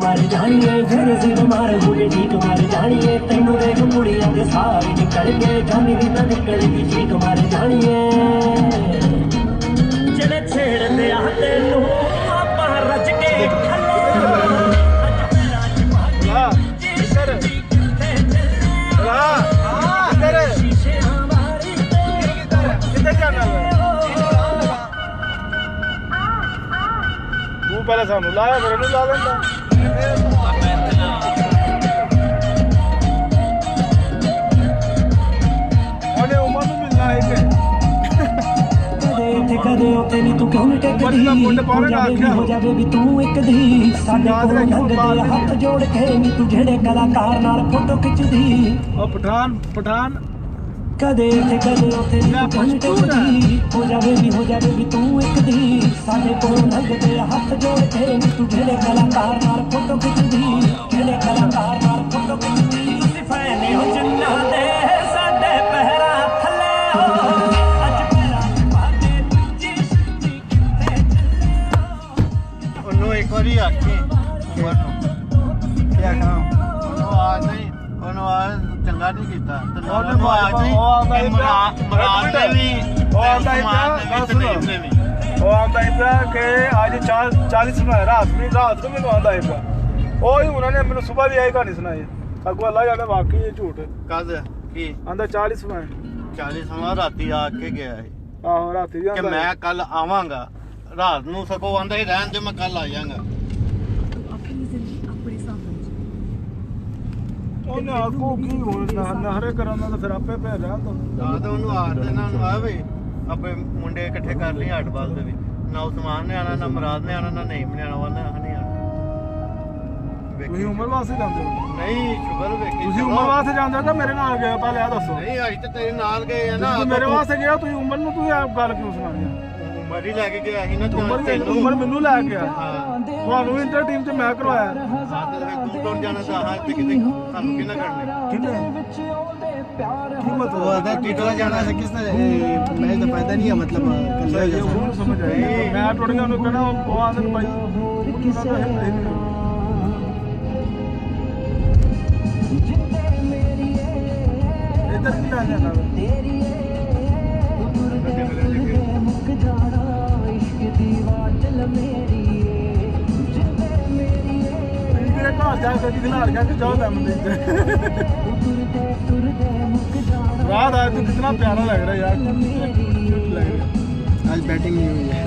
मर जानिए फिर सिर मार बुढ़े ठीक मर जानिए तेनू देख कुड़ियां दे सारे निकल के जानी दी ना निकलदी ठीक मर जानिए जेड़े छेड़दे आ तेनू आपां रज के पहले सानू लाया फिर ला लेंदा ओने उमर नूं मिलना है कि कदे ओते नी तू क्यों टेकदी हो जावे भी तू एक दी साडे कोल लंघदे हथ जोड़ के नी तू जेड़े कलाकार नाल फोटो खिचदी ओ पठान कदे ओते नी तू क्यों टेकदी हो जावे भी तू एक दी साडे कोल लंघदे हथ जोड़ के नी तू जेड़े कलाकार नाल फोटो खिचदी जेड़े कलाकार नाल फोटो खिचदी तुसी फैने हो जिन्ना दे साडे पहरा थले हो एक बारी आखे क्या कहा आवाज नहीं आवाज चंगा नहीं किया आवाज नहीं मराद ने भी कि अज 40 सुनाया रात में मैंने आंदा है उन्होंने मैंने सुबह भी आई कहानी सुनाई अगो अल्लाह जाने वाकई झूठ कद की आंदा 40 सुनाए 40 सुना राती आके गया है आहो राती भी कि मैं कल आवांगा रात ਨੂੰ ਸਗੋਂ ਆਂਦਾ ਹੀ ਰਹਿਣ ਦੇ ਮੈਂ ਕੱਲ ਆ ਜਾਵਾਂਗਾ ਉਹਨੇ ਆਕੋ ਕੀ ਹੁਣ ਨਹਰੇ ਕਰਨ ਦਾ ਫਿਰ ਆਪੇ ਪੈ ਰਹਿਣ ਦੋ ਆ ਤਾਂ ਉਹਨੂੰ ਆੜ ਦੇਣਾ ਉਹਨੂੰ ਆ ਵੀ ਆਪੇ ਮੁੰਡੇ ਇਕੱਠੇ ਕਰ ਲਈ ਹਟਵਾਲ ਦੇ ਵੀ ਨਾ ਉਸਮਾਨ ਨੇ ਆਣਾ ਨਾ ਮਰਾਦ ਨੇ ਆਣਾ ਨਾ ਨਹੀਂ ਨੇ ਆਣਾ ਉਹਨੇ ਨਹੀਂ ਆਣਾ ਤੁਸੀਂ ਉਮਰ ਵਾਸਤੇ ਜਾਂਦੇ ਹੋ ਨਹੀਂ ਸ਼ੁਗਰ ਵੇਖੀ ਤੁਸੀਂ ਉਮਰ ਵਾਸਤੇ ਜਾਂਦੇ ਹੋ ਕਿ ਮੇਰੇ ਨਾਲ ਗਏ ਪਹਿਲੇ ਆ ਦੱਸੋ ਨਹੀਂ ਅੱਜ ਤੇ ਤੇਰੇ ਨਾਲ ਗਏ ਆ ਨਾ ਤੁਸੀਂ ਮੇਰੇ ਵਾਸਤੇ ਗਿਆ ਤੁਸੀਂ ਉਮਰ ਨੂੰ ਤੁਸੀਂ ਆਪ ਗੱਲ ਕਿਉਂ ਸੁਣਾਉਂਦੇ ਮਰੀ ਲੈ ਕੇ ਗਿਆ ਸੀ ਨਾ ਉਮਰ ਮੈਨੂੰ ਲੈ ਕੇ ਆ ਤੁਹਾਨੂੰ ਇੰਟਰ ਟੀਮ ਚ ਮੈਂ ਕਰਵਾਇਆ ਤੂੰ ਟੁੱਟ ਜਾਣਾ ਤਾਂ ਹਾਂ ਤੇ ਕਿਤੇ ਸਾਨੂੰ ਕਿਹਨਾਂ ਕਰਨੇ ਕਿੰਨੇ ਕੀ ਮਤਲਬ वो अगर टीटवा जाना है किसने मैच तो फायदा नहीं है मतलब कल हो जाता ਉਹਨੂੰ ਸਮਝ ਆਈ ਮੈਂ ਟੁੱਟ ਗਿਆ ਉਹਨੂੰ ਕਹਿਣਾ ਉਹ ਆਂਦੇ ਭਾਈ ਉਹਨਾਂ ਦਾ ਹੈ ਨਹੀਂ ਇੱਧਰ ਕੀ ਲੈ ਜਾਣਾ ਘਰ ਜਾ ਕੇ ਖਿਲਾਰ ਗਿਆ ਕਿ ਜਾਓ ਦਮ ਦੇ रात आया तो कितना प्यारा लग रहा है यार लग रहा आज बैटिंग नहीं हुई है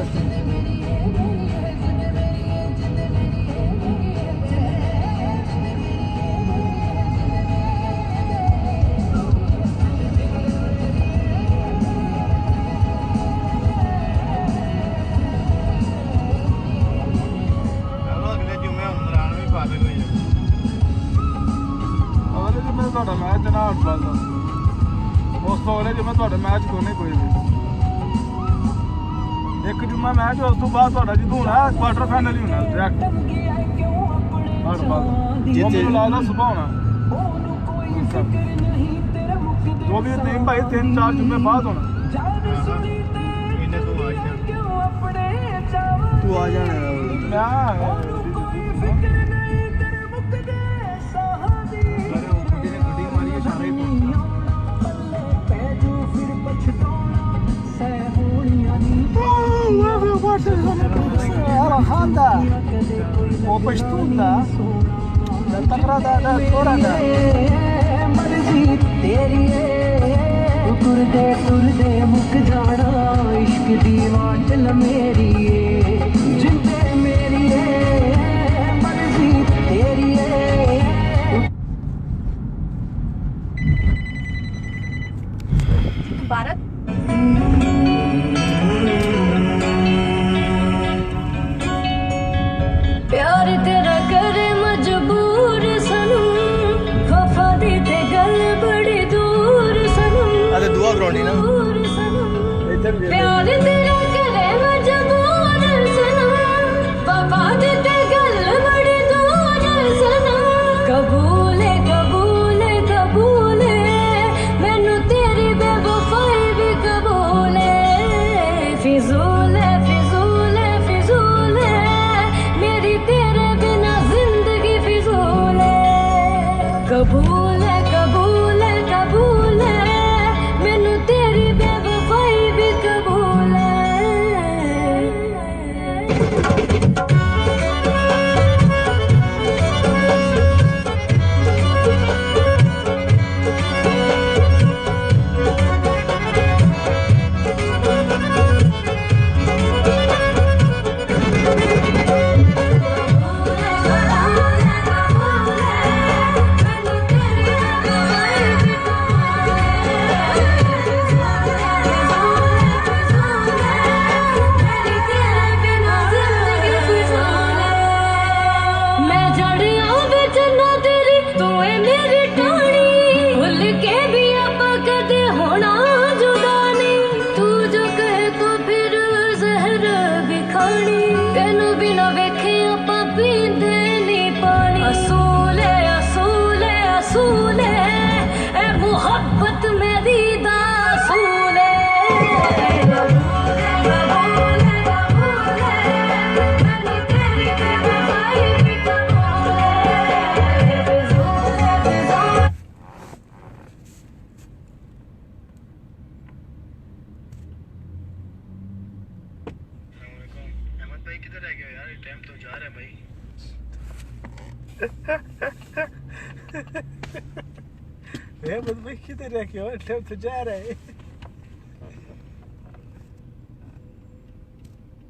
ਅਗਲੇ ਜੁਮੇ ਉਮਰਾਨ ਵੀ ਪਾ ਦੇ ਕੋਈ अगले जो मैं ਤੁਹਾਡਾ ਮੈਚ ਨਾ ਹਟਵਾ ਦਾ ਉਸ ਤੋਂ ਅਗਲੇ ਜਿਵੇਂ ਤੁਹਾਡਾ ਮੈਚ ਕੋਨੇ ਕੋਈ ਵੀ ਇੱਕ ਜੁਮਾ ਮੈਚ ਉਸ ਤੋਂ ਬਾਅਦ ਤੁਹਾਡਾ ਜਦੋਂ ਹੋਣਾ ਕੁਆਟਰ ਫਾਈਨਲ ਹੀ ਹੋਣਾ ਡਾਇਰੈਕਟ ਹਰ ਬਾਤ ਜਿੱਤੇ ਲਾਦਾ ਸੁਬਾ ਹੋਣਾ ਜੋ ਵੀ ਨਹੀਂ ਭਾਈ 3-4 ਜੁਮੇ ਬਾਅਦ ਹੋਣਾ ਇਹਨੇ ਤੂੰ ਆ ਜਾ तू आ जाना वो पश्तून दा तकरा दा थोड़ा दा मर्जी तेरी तुर दे मुक जाना इश्क दी वाटल मेरी जिंदे मेरी मर्जी तेरी भारत प्यार तेरा करे मजबूर सनम वफा दी ते गल बड़ी दूर सनम अरे दुआ करोनी ना प्यार तेरा करे मजबूर सनम कबूल है कबूल है कबूल है मैनू तेरी बेवफाई भी कबूल है अहमद भाई किधर रह गए यार टाइम तो जा रहा है भाई भाई किधर रह गए टाइम तो जा रहा है